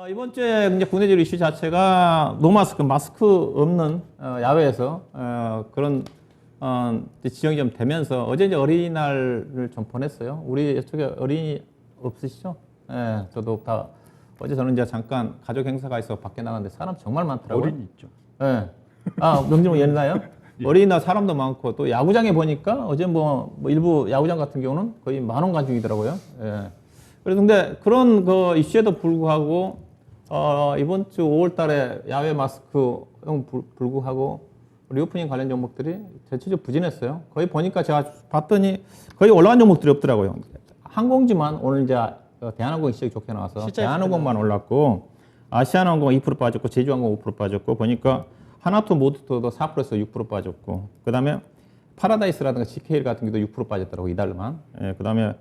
이번 주에 이제 국내적으로 이슈 자체가 노마스크, 마스크 없는 야외에서 그런 지정이 좀 되면서 어제 이제 어린이날을 좀 보냈어요. 우리 이쪽에 어린이 없으시죠? 예, 저도 다 어제 저는 이제 잠깐 가족 행사가 있어 밖에 나갔는데 사람 정말 많더라고요. 어린이 있죠. 예. 명절 옛나요? 예. 어린이날 사람도 많고 또 야구장에 보니까 어제 뭐 일부 야구장 같은 경우는 거의 10,000원 가중이더라고요. 예. 그래서 근데 그런 그 이슈에도 불구하고 이번 주 5월달에 야외 마스크 불구하고 리오프닝 관련 종목들이 대체적으로 부진했어요. 거의 보니까 제가 봤더니 거의 올라간 종목들이 없더라고요. 항공지만 오늘 이제 대한항공이 시작이 좋게 나와서 대한항공만 올랐고 아시아나항공 2% 빠졌고 제주항공 5% 빠졌고 보니까 하나투 모두도 4%에서 6% 빠졌고 그다음에 파라다이스라든가 GKL 같은 게도 6% 빠졌더라고 이달만. 예, 그다음에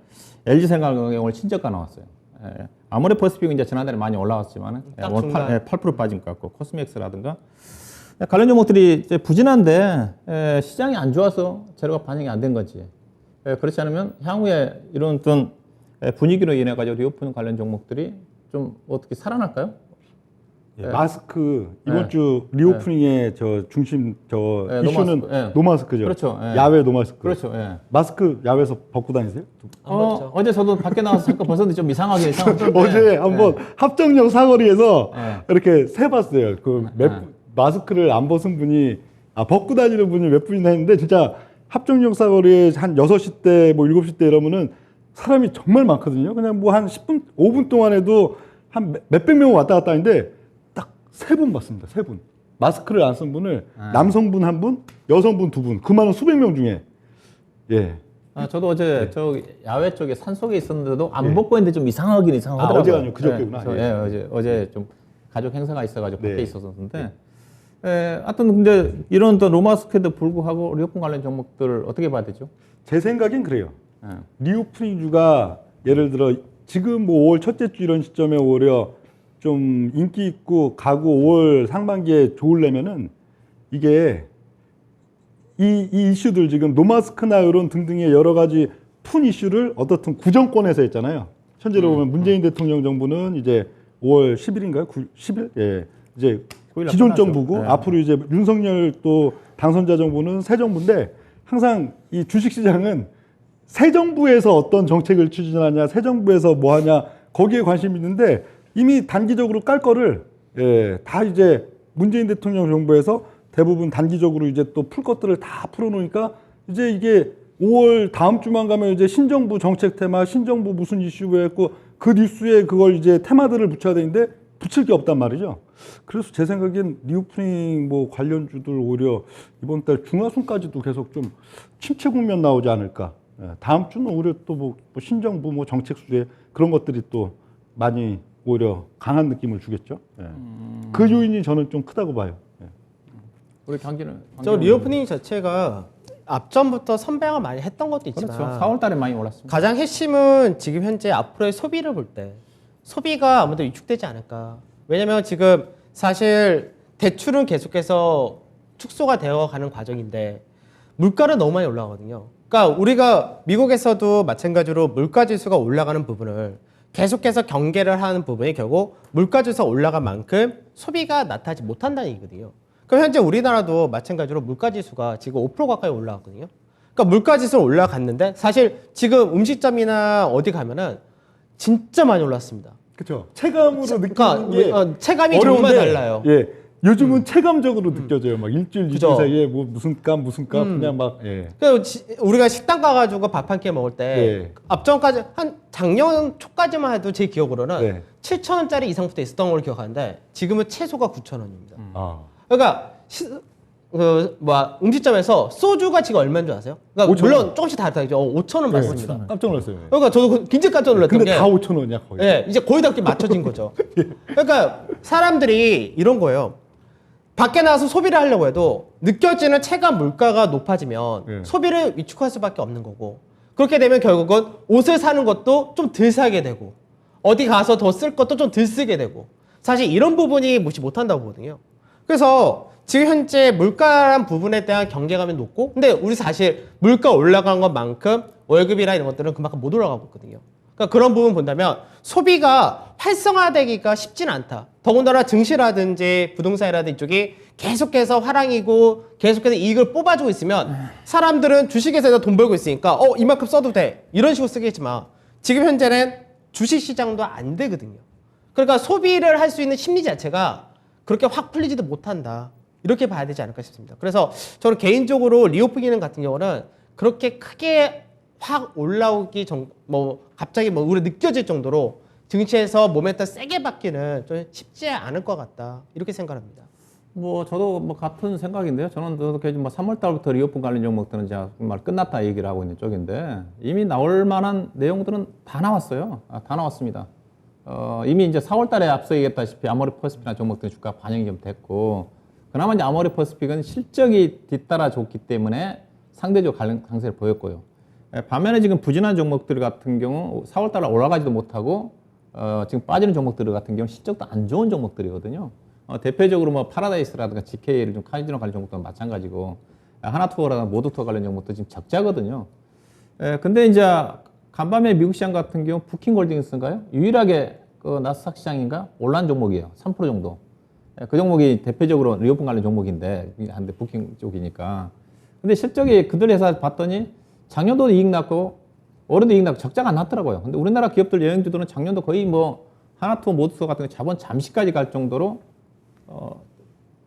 LG생활건강이 오늘 친저가 나왔어요. 예, 아모레퍼시픽은 이제 지난달에 많이 올라왔지만 오늘 8% 빠진 것 같고 코스맥스라든가 관련 종목들이 이제 부진한데 시장이 안 좋아서 재료가 반영이 안 된 거지. 그렇지 않으면 향후에 이런 어떤 분위기로 인해 가지고 리오프닝 관련 종목들이 좀 어떻게 살아날까요? 예, 마스크 이번 주 리오프닝의 저 중심 이슈는 노마스크, 노마스크죠. 그렇죠. 야외 노마스크. 그렇죠. 마스크 야외에서 벗고 다니세요? 어제 저도 밖에 나와서 잠깐 벗었는데 좀 이상하던데. 어제 한번 합정역 사거리에서 이렇게 세봤어요. 마스크를 안 벗은 분이 벗고 다니는 분이 몇 분이나 했는데 진짜 합정역 사거리에 한 6시 때 뭐 7시 때 이러면은 사람이 정말 많거든요. 그냥 뭐 한 10분, 5분 동안에도 한 몇백 명 왔다 갔다 하는데 딱 3분 봤습니다. 3분. 마스크를 안 쓴 분을 남성분 1분, 여성분 2분. 그 많은 수백 명 중에. 예. 저도 어제 저 야외 쪽에 산속에 있었는데도 안 벗고 있는데 좀 이상하긴 이상하더라고요. 어제가 아니고 그저께구나. 어제 좀 가족 행사가 있어가지고 밖에 있었는데. 하여튼 근데 이런 또 로마스크에도 불구하고 리오프닝 관련 종목들 어떻게 봐야 되죠? 제 생각엔 그래요. 리오프닝주가 예를 들어 지금 뭐 5월 첫째 주 이런 시점에 오히려 좀 인기 있고 가고 5월 상반기에 좋으려면은 이게 이 이슈들 지금 노마스크나 이런 등등의 여러 가지 푼 이슈를 어떻든 구정권에서 했잖아요. 현재로 보면 문재인 대통령 정부는 이제 5월 10일인가요? 10일? 예. 이제 기존 정부고 앞으로 이제 윤석열 또 당선자 정부는 새 정부인데 항상 이 주식시장은 새 정부에서 어떤 정책을 추진하냐, 새 정부에서 뭐 하냐 거기에 관심이 있는데 이미 단기적으로 깔 거를 다 이제 문재인 대통령 정부에서 대부분 단기적으로 이제 또 풀 것들을 다 풀어놓으니까 이제 이게 5월 다음 주만 가면 이제 신정부 정책 테마, 신정부 무슨 이슈가 했고 그 뉴스에 그걸 이제 테마들을 붙여야 되는데 붙일 게 없단 말이죠. 그래서 제 생각엔 리오프닝 뭐 관련주들 오히려 이번 달 중하순까지도 계속 좀 침체 국면 나오지 않을까. 다음 주는 오히려 또 뭐 신정부 뭐 정책 수재 그런 것들이 또 많이 오히려 강한 느낌을 주겠죠. 그 요인이 저는 좀 크다고 봐요. 우리 경기는 저 리오프닝 자체가 앞전부터 선배가 많이 했던 것도 있지만 그렇죠. 4월 달에 많이 올랐습니다. 가장 핵심은 지금 현재 앞으로의 소비를 볼 때 소비가 아무래도 위축되지 않을까. 왜냐면 지금 사실 대출은 계속해서 축소가 되어가는 과정인데 물가는 너무 많이 올라가거든요. 그러니까 우리가 미국에서도 마찬가지로 물가 지수가 올라가는 부분을 계속해서 경계를 하는 부분이 결국 물가 지수가 올라간 만큼 소비가 나타나지 못한다는 얘기거든요. 그럼 현재 우리나라도 마찬가지로 물가 지수가 지금 5% 가까이 올라갔거든요. 그러니까 물가 지수는 올라갔는데 사실 지금 음식점이나 어디 가면은 진짜 많이 올랐습니다. 그렇죠. 체감으로 느끼는 게 체감이 정말 달라요. 예. 요즘은 체감적으로 느껴져요. 막 일주일 이주 사이에 뭐 무슨 값 그냥 막. 예. 우리가 식당 가가지고 밥 한 끼 먹을 때 앞전까지 한 작년 초까지만 해도 제 기억으로는 7,000원짜리 이상부터 있었던 걸 기억하는데 지금은 최소가 9,000원입니다. 그러니까 음식점에서 소주가 지금 얼마인 줄 아세요? 그러니까 물론 조금씩 다르죠. 5,000원 맞습니다. 5,000원. 깜짝 놀랐어요. 그러니까 저도 굉장히 깜짝 놀랐던 근데 게 다 5,000원이야 거의. 예, 이제 거의 다 맞춰진 거죠. 그러니까 사람들이 이런 거예요. 밖에 나가서 소비를 하려고 해도 느껴지는 체감 물가가 높아지면 소비를 위축할 수밖에 없는 거고 그렇게 되면 결국은 옷을 사는 것도 좀 덜 사게 되고 어디 가서 더 쓸 것도 좀 덜 쓰게 되고 사실 이런 부분이 무시 못한다고 보거든요. 그래서 지금 현재 물가란 부분에 대한 경계감이 높고 근데 우리 사실 물가 올라간 것만큼 월급이나 이런 것들은 그만큼 못 올라가고 있거든요. 그러니까 그런 부분 본다면 소비가 활성화되기가 쉽지는 않다. 더군다나 증시라든지 부동산이라든지 이쪽이 계속해서 화랑이고 계속해서 이익을 뽑아주고 있으면 사람들은 주식에서 돈 벌고 있으니까 이만큼 써도 돼. 이런 식으로 쓰겠지만 지금 현재는 주식 시장도 안 되거든요. 그러니까 소비를 할 수 있는 심리 자체가 그렇게 확 풀리지도 못한다. 이렇게 봐야 되지 않을까 싶습니다. 그래서 저는 개인적으로 리오프 기능 같은 경우는 그렇게 크게 확 올라오기 갑자기 우리 느껴질 정도로 증시에서 모멘텀 세게 받기는 좀 쉽지 않을 것 같다. 이렇게 생각합니다. 뭐 저도 뭐 같은 생각인데요. 저는 그렇게 뭐 3월 달부터 리오프 관련 종목들은 이제 정말 끝났다 얘기를 하고 있는 쪽인데 이미 나올 만한 내용들은 다 나왔어요. 다 나왔습니다. 이미 이제 4월 달에 앞서 얘기했다시피 아모리 퍼시픽이나 종목들 주가 반영이 좀 됐고 그나마 이제 아모리 퍼시픽은 실적이 뒤따라 줬기 때문에 상대적 강세를 보였고요. 반면에 지금 부진한 종목들 같은 경우 4월 달에 올라가지도 못하고 지금 빠지는 종목들 같은 경우 실적도 안 좋은 종목들이거든요. 대표적으로 뭐 파라다이스라든가 GK를 좀 카지노 관련 종목도 마찬가지고 하나투어라든가 모두투어 관련 종목도 지금 적자거든요. 근데 이제 간밤에 미국 시장 같은 경우 부킹홀딩스인가요? 유일하게 그 나스닥 시장인가 올란 종목이에요. 3% 정도. 그 종목이 대표적으로 리오프 관련 종목인데 한데 부킹 쪽이니까. 근데 실적이 그들 회사 봤더니 작년도 이익 났고 올해도 이익 났고 적자가 안 났더라고요. 근데 우리나라 기업들 여행주들은 작년도 거의 뭐 하나투어 모두투어 같은 거 자본 잠시까지 갈 정도로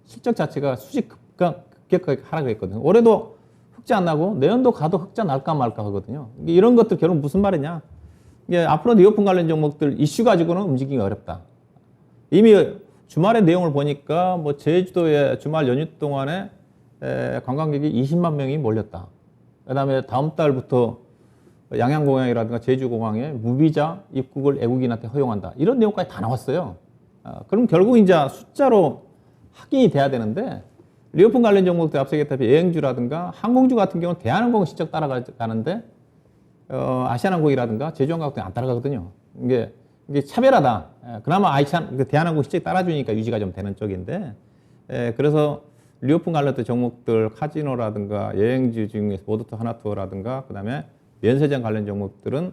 실적 자체가 수직 급격하게 하락을 했거든요. 올해도 흑자 안 나고 내년도 가도 흑자 날까 말까 하거든요. 이런 것들 결국 무슨 말이냐? 이게 앞으로 리오프 관련 종목들 이슈 가지고는 움직이기 어렵다. 이미 주말의 내용을 보니까 뭐 제주도에 주말 연휴 동안에 관광객이 20만 명이 몰렸다. 그다음에 다음 달부터 양양공항이라든가 제주공항에 무비자 입국을 애국인한테 허용한다. 이런 내용까지 다 나왔어요. 그럼 결국 이제 숫자로 확인이 돼야 되는데 리오프 관련 종목들 앞서 얘기했다시피 여행주라든가 항공주 같은 경우는 대한항공 실적 따라가는데 아시아나항공이라든가 제주항공 같은 안 따라가거든요. 이게 차별하다. 그나마 대한항공 실적 따라주니까 유지가 좀 되는 쪽인데 그래서 리오프 관련된 종목들 카지노라든가 여행주 중에서 모두투어 하나투어라든가 그다음에 면세점 관련 종목들은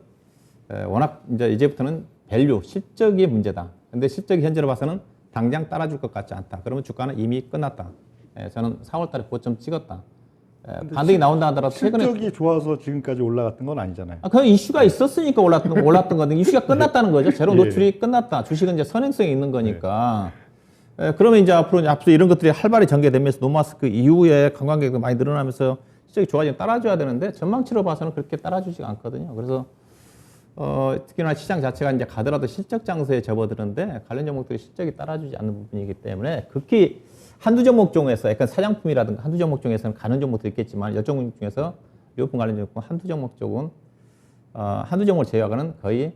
워낙 이제부터는 밸류 실적이 문제다. 근데 실적이 현재로 봐서는 당장 따라줄 것 같지 않다. 그러면 주가는 이미 끝났다. 저는 4월 달에 고점 찍었다. 반등이 나온다 하더라도 최근에 실적이 좋아서 지금까지 올라갔던 건 아니잖아요. 그 이슈가 있었으니까 올랐던 건데 이슈가 끝났다는 거죠. 제로 노출이 끝났다. 주식은 이제 선행성이 있는 거니까. 그러면 이제 앞으로 이런 것들이 활발히 전개되면서 노마스크 이후에 관광객도 많이 늘어나면서 실적이 좋아지면 따라줘야 되는데 전망치로 봐서는 그렇게 따라주지가 않거든요. 그래서 특히나 시장 자체가 이제 가더라도 실적 장세에 접어드는데 관련 종목들이 실적이 따라주지 않는 부분이기 때문에 극히 한두 종목 중에서 약간 사장품이라든가 한두 종목 중에서는 가는 종목도 있겠지만 여 종목 중에서 리오프 관련 종목 한두 종목 쪽은 한두 종목을 제외하고는 거의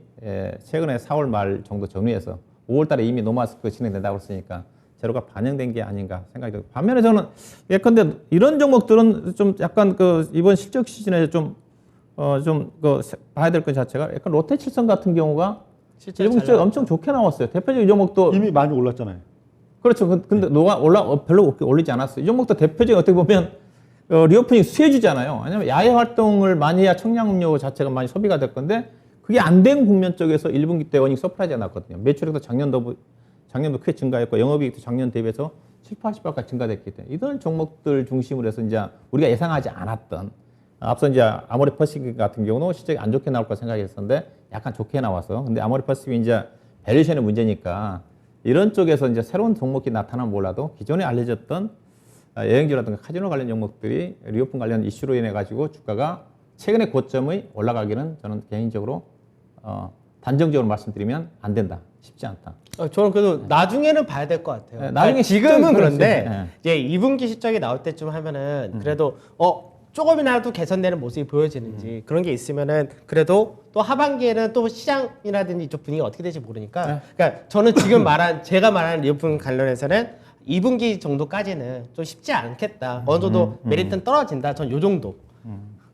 최근에 4월 말 정도 정리해서 5월 달에 이미 노마스크 진행된다고 했으니까 재료가 반영된 게 아닌가 생각이 들고 반면에 저는 예컨대 이런 종목들은 좀 약간 이번 실적 시즌에 좀 봐야 될 것 자체가 약간 롯데칠성 같은 경우가 일본 실적이 엄청 좋게 나왔어요. 대표적인 이 종목도 이미 많이 올랐잖아요. 그렇죠. 근데 별로 올리지 않았어요. 이 종목도 대표적인 어떻게 보면 리오프닝 수혜주잖아요. 왜냐면 야외 활동을 많이 해야 청량음료 자체가 많이 소비가 될 건데 그게 안 된 국면 쪽에서 1분기 때 어닝 서프라이즈가 났거든요. 매출액도 작년도 꽤 증가했고 영업이익도 작년 대비해서 70~80%까지 증가됐기 때문에 이런 종목들 중심으로 해서 이제 우리가 예상하지 않았던 앞서 이제 아모리 퍼시픽 같은 경우는 실적이 안 좋게 나올 거 생각했었는데 약간 좋게 나와서 근데 아모리 퍼시픽이 이제 밸류션의 문제니까 이런 쪽에서 이제 새로운 종목이 나타나면 몰라도 기존에 알려졌던 여행주라든가 카지노 관련 종목들이 리오픈 관련 이슈로 인해 가지고 주가가 최근의 고점의 올라가기는 저는 개인적으로 단정적으로 말씀드리면 안 된다. 쉽지 않다. 저는 그래도 나중에는 봐야 될 것 같아요. 나중에 지금은 그렇지. 그런데 이제 2분기 실적이 나올 때쯤 하면은 그래도 조금이라도 개선되는 모습이 보여지는지 그런 게 있으면은 그래도 또 하반기에는 또 시장이라든지 이쪽 분위기가 어떻게 될지 모르니까 그러니까 저는 지금 제가 말하는 리오프 관련해서는 2분기 정도까지는 좀 쉽지 않겠다. 어느 정도 메리트는 떨어진다. 전 요 정도.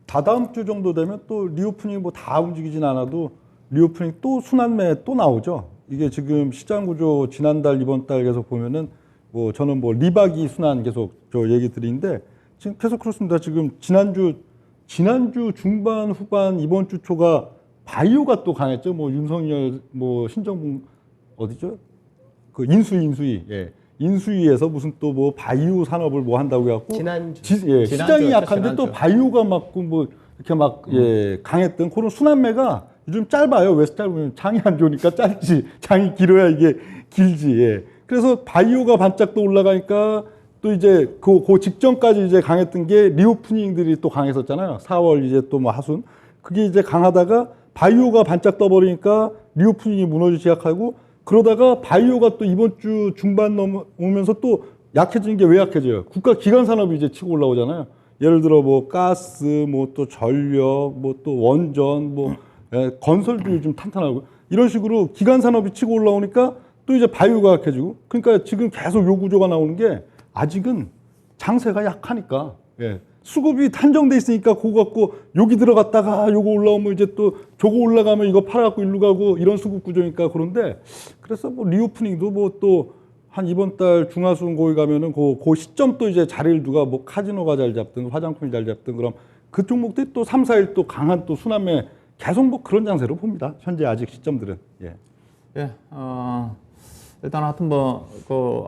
다다음 주 정도 되면 또 리오프닝 뭐 다 움직이진 않아도 리오프닝 또 순환매 또 나오죠. 이게 지금 시장 구조 지난달 이번 달 계속 보면은 뭐 저는 뭐 리바기 순환 계속 저 얘기 드리는데 지금 계속 그렇습니다. 지금 지난주 중반 후반 이번 주 초가 바이오가 또 강했죠. 뭐 윤석열 뭐 신정부 어디죠? 그 인수위 예. 인수위에서 무슨 또 뭐 바이오 산업을 뭐 한다고 해갖고 지난주 시장이 약한데 또 지난주. 바이오가 막 뭐 이렇게 막 예, 강했던 그런 순환매가 요즘 짧아요. 왜 짧으면 장이 안 좋으니까 짧지. 장이 길어야 이게 길지. 예. 그래서 바이오가 반짝 또 올라가니까 또 이제 그 직전까지 이제 강했던 게 리오프닝들이 또 강했었잖아요. 4월 이제 또 뭐 하순 그게 이제 강하다가 바이오가 반짝 떠버리니까 리오프닝이 무너지기 시작하고 그러다가 바이오가 또 이번 주 중반 넘어오면서 또 약해지는 게 왜 약해져요? 국가 기관 산업이 이제 치고 올라오잖아요. 예를 들어 뭐 가스, 뭐 또 전력, 뭐 또 원전, 뭐 예, 건설도 요즘 탄탄하고 이런 식으로 기관 산업이 치고 올라오니까 또 이제 바이오가 약해지고 그러니까 지금 계속 요 구조가 나오는 게 아직은 장세가 약하니까 예. 수급이 한정돼 있으니까 그거 갖고 여기 들어갔다가 요거 올라오면 이제 또 저거 올라가면 이거 팔아갖고 일로 가고 이런 수급 구조니까 그런데 그래서 뭐 리오프닝도 뭐 또 한 이번 달 중하순 거기 가면은 그 시점 또 이제 자리를 누가 뭐 카지노가 잘 잡든 화장품이 잘 잡든 그럼 그 종목들이 또 3, 4일 또 강한 또 순환매 계속 뭐 그런 장세로 봅니다. 현재 아직 시점들은. 예. 예, 일단 하여튼 뭐,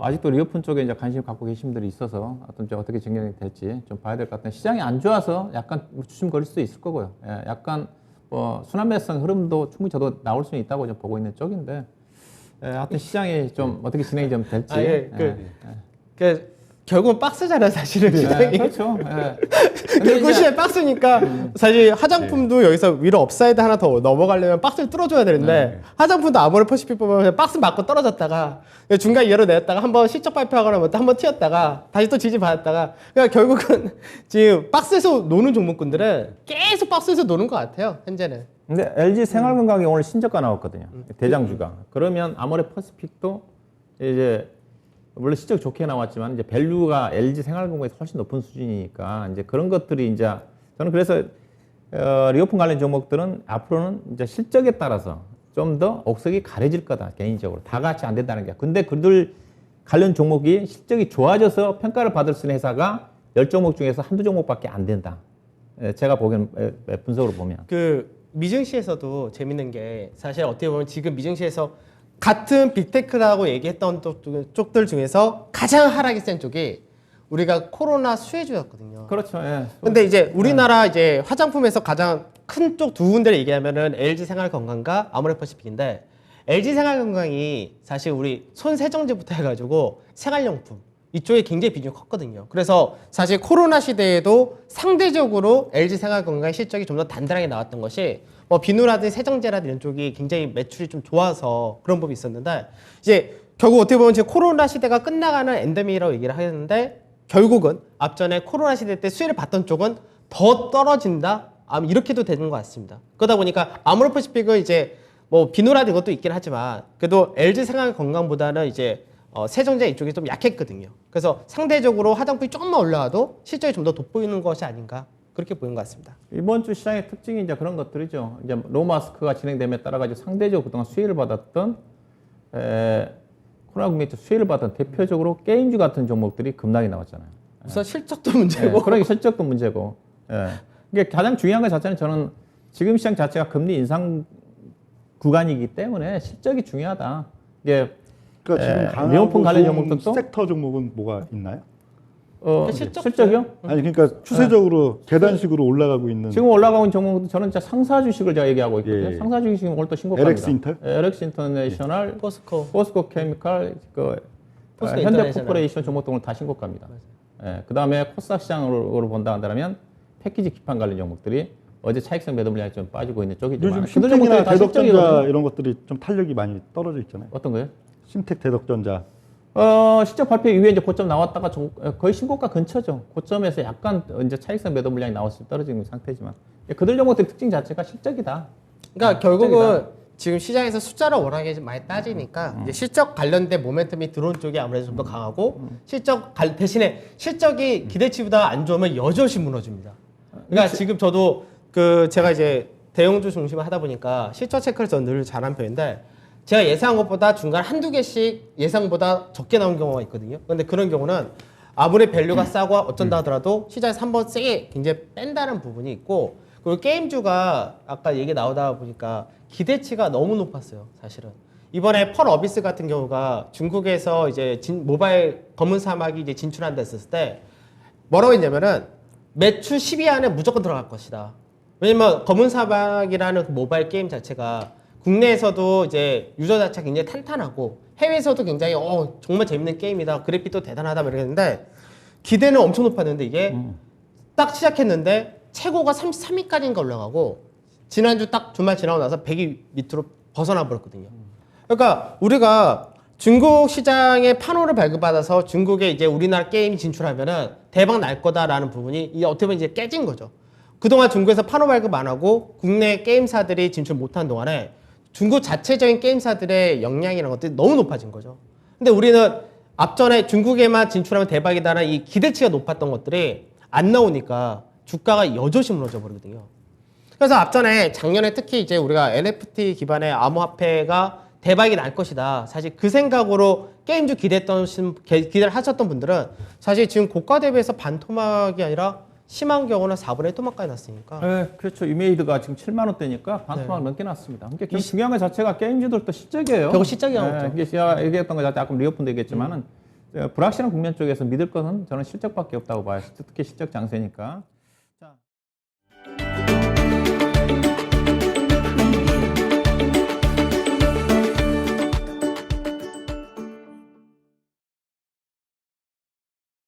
아직도 리오픈 쪽에 이제 관심 갖고 계신 분들이 있어서 하여튼 이제 어떻게 진행이 될지 좀 봐야 될 것 같아요. 시장이 안 좋아서 약간 주춤거릴 수도 있을 거고요. 예, 약간 뭐 순환매성 흐름도 충분히 저도 나올 수는 있다고 좀 보고 있는 쪽인데, 예, 하여튼 시장이 좀 어떻게 진행이 좀 될지. 결국은 박스잖아요, 사실은 시장이. 그렇죠. 예. 결국 시장이 박스니까 사실 화장품도 여기서 위로 업사이드 하나 더 넘어가려면 박스를 뚫어줘야 되는데 화장품도 아모레퍼시픽 보면 박스 맞고 떨어졌다가 중간 이하로 내렸다가 한번 실적 발표하거나 뭐 한번 튀었다가 다시 또 지지받았다가 그러니까 결국은 지금 박스에서 노는 종목군들은 계속 박스에서 노는 것 같아요, 현재는. 근데 LG 생활건강이 오늘 신저가 나왔거든요. 대장주가. 그러면 아모레퍼시픽도 이제 물론 실적 좋게 나왔지만 이제 밸류가 LG 생활건강에서 훨씬 높은 수준이니까 이제 그런 것들이 이제 저는 그래서 리오픈 관련 종목들은 앞으로는 이제 실적에 따라서 좀 더 옥석이 가려질 거다 개인적으로 다 같이 안 된다는 게. 근데 그들 관련 종목이 실적이 좋아져서 평가를 받을 수 있는 회사가 10종목 중에서 한두 종목밖에 안 된다. 제가 보기에는 분석으로 보면. 그 미증시에서도 재밌는 게 사실 어떻게 보면 지금 미증시에서 같은 빅테크라고 얘기했던 쪽들 중에서 가장 하락이 센 쪽이 우리가 코로나 수혜주였거든요. 그렇죠. 예. 근데 이제 우리나라 이제 화장품에서 가장 큰 쪽 두 군데를 얘기하면은 LG 생활건강과 아모레퍼시픽인데 LG 생활건강이 사실 우리 손 세정제부터 해가지고 생활용품 이쪽에 굉장히 비중이 컸거든요. 그래서 사실 코로나 시대에도 상대적으로 LG 생활건강의 실적이 좀 더 단단하게 나왔던 것이 뭐 비누라든지 세정제라든지 이런 쪽이 굉장히 매출이 좀 좋아서 그런 법이 있었는데 이제 결국 어떻게 보면 지금 코로나 시대가 끝나가는 엔데믹이라고 얘기를 하는데 결국은 앞전에 코로나 시대 때 수혜를 받던 쪽은 더 떨어진다. 이렇게도 되는 것 같습니다. 그러다 보니까 아모레퍼시픽은 이제 뭐 비누라든지 것도 있긴 하지만 그래도 LG 생활건강보다는 이제 세정제 이쪽이 좀 약했거든요. 그래서 상대적으로 화장품이 조금만 올라와도 실적이 좀 더 돋보이는 것이 아닌가 그렇게 보이는 것 같습니다. 이번 주 시장의 특징이 이제 그런 것들이죠. 이제 로마스크가 진행됨에 따라 가지고 상대적으로 그동안 수혜를 받았던 코로나19 수혜를 받았던 대표적으로 게임주 같은 종목들이 급락이 나왔잖아요. 우선 실적도 문제고. 그러니까 실적도 문제고. 예. 이게 가장 중요한 것 자체는 저는 지금 시장 자체가 금리 인상 구간이기 때문에 실적이 중요하다. 이게 그러니까 지금 강하고 리오픈 관련 좋은 종목들도 섹터 종목은 뭐가 있나요? 실적이요? 아니 그러니까 추세적으로 계단식으로 올라가고 있는 지금 올라가고 있는 종목도 저는 진짜 상사 주식을 제가 얘기하고 있거든요. 예. 상사 주식 지금 오늘 또 신고가입니다. LX 인터? LX 인터내셔널, 포스코 케미칼, 포스코 현대코퍼레이션 종목 등을 다 신고가입니다. 예, 그 다음에 코스닥 시장으로 본다 한다면 패키지 기판 관련 종목들이 어제 차익성 매도 물량이 좀 빠지고 있는 쪽이지만 요즘 그들 심텍이나 종목들이 다 대덕전자 실적이거든요. 이런 것들이 좀 탄력이 많이 떨어져 있잖아요. 어떤 거예요? 심텍 대덕전자 실적 발표 이후에 이제 고점 나왔다가 거의 신고가 근처죠. 고점에서 약간 이제 차익성 매도 물량이 나왔을 때 떨어지는 상태지만 그들 종목들 특징 자체가 실적이다. 그러니까 결국은 지금 시장에서 숫자를 워낙에 좀 많이 따지니까 이제 실적 관련된 모멘텀이 들어온 쪽이 아무래도 좀 더 강하고 대신에 실적이 기대치보다 안 좋으면 여전히 무너집니다. 그러니까 지금 저도 제가 이제 대형주 중심을 하다 보니까 실적 체크를 저는 늘 잘한 편인데 제가 예상한 것보다 중간 한두 개씩 예상보다 적게 나온 경우가 있거든요. 근데 그런 경우는 아무리 밸류가 싸고 어쩐다 하더라도 시장에서 한번 세게 굉장히 뺀다는 부분이 있고 그리고 게임주가 아까 얘기 나오다 보니까 기대치가 너무 높았어요, 사실은. 이번에 펄 어비스 같은 경우가 중국에서 이제 모바일 검은 사막이 이제 진출한다 했을 때 뭐라고 했냐면은 매출 10위 안에 무조건 들어갈 것이다. 왜냐면 검은 사막이라는 그 모바일 게임 자체가 국내에서도 이제 유저 자체가 굉장히 탄탄하고 해외에서도 굉장히 정말 재밌는 게임이다. 그래픽도 대단하다. 이랬는데 기대는 엄청 높았는데 이게 딱 시작했는데 최고가 33위까지인가 올라가고 지난주 딱 주말 지나고 나서 100위 밑으로 벗어나 버렸거든요. 그러니까 우리가 중국 시장의 판호를 발급받아서 중국에 이제 우리나라 게임이 진출하면은 대박 날 거다라는 부분이 이게 어떻게 보면 이제 깨진 거죠. 그동안 중국에서 판호 발급 안 하고 국내 게임사들이 진출 못한 동안에 중국 자체적인 게임사들의 역량이라는 것들이 너무 높아진 거죠. 근데 우리는 앞전에 중국에만 진출하면 대박이다라는 이 기대치가 높았던 것들이 안 나오니까 주가가 여조시 무너져 버리거든요. 그래서 앞전에 작년에 특히 이제 우리가 NFT 기반의 암호화폐가 대박이 날 것이다. 사실 그 생각으로 게임주 기대를 하셨던 분들은 사실 지금 고가 대비해서 반토막이 아니라 심한 경우는 4분의 1 토막까지 났으니까. 네, 그렇죠. 이메이드가 지금 7만 원대니까 반토막 넘게 났습니다. 그러니까 중요한 것 자체가 게임주들도 실적이에요. 결국 실적이 나오죠. 이게 제가 얘기했던 것 자체 아까 리오픈도 얘기했지만은 불확실한 국면 쪽에서 믿을 것은 저는 실적밖에 없다고 봐요. 특히 실적 장세니까.